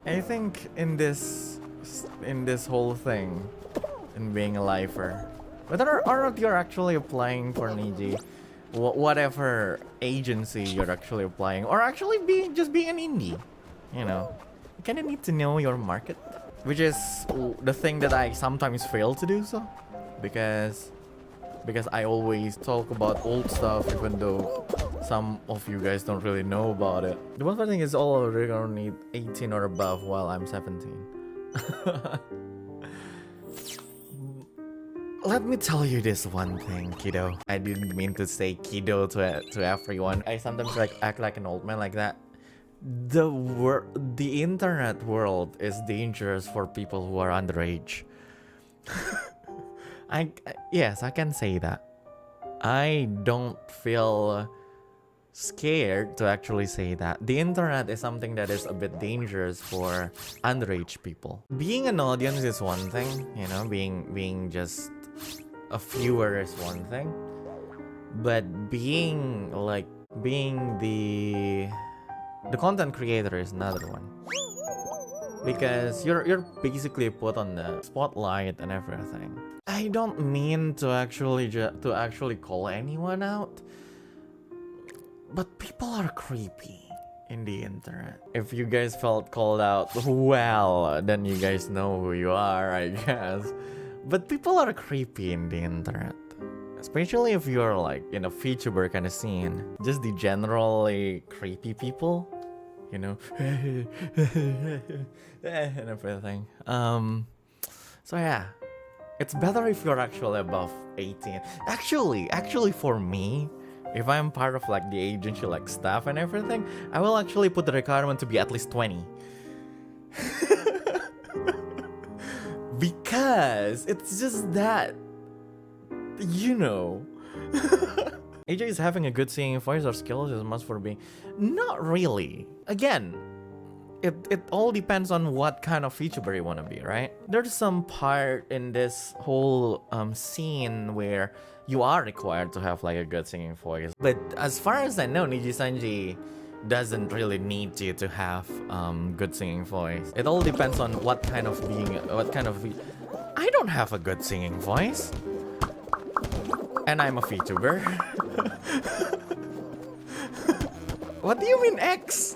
I think in this whole thing, in being a lifer, whether or not you're actually applying for Niji, whatever agency you're actually applying, or actually just being an indie, you know, you kind of need to know your market, which is the thing that I sometimes fail to do so, because I always talk about old stuff, even though some of you guys don't really know about it. The one thing is all we're gonna need 18 or above while I'm 17. Let me tell you this one thing, kiddo. I didn't mean to say kiddo to everyone. I sometimes act like an old man like that. The internet world is dangerous for people who are underage. Yes, I can say that. I don't feel scared to actually say that. The internet is something that is a bit dangerous for underage people. Being an audience is one thing, you know, being just a viewer is one thing, but being the content creator is another one, because you're basically put on the spotlight and everything. I don't mean to actually call anyone out, but people are creepy in the internet. If you guys felt called out, well, then you guys know who you are, I guess. But people are creepy in the internet, especially if you're like in a Vtuber kind of scene. Just the generally creepy people, you know, and everything. So yeah, it's better if you're actually above 18. Actually, for me, if I'm part of like the agency, like staff and everything, I will actually put the requirement to be at least 20. Because it's just that, you know. AJ is having a good singing voice or skills is a must for being. Not really. Again, it all depends on what kind of VTuber you want to be, right? There's some part in this whole scene where you are required to have like a good singing voice. But as far as I know, Niji Sanji doesn't really need you to have good singing voice. It all depends on what kind of I don't have a good singing voice, and I'm a VTuber. What do you mean X?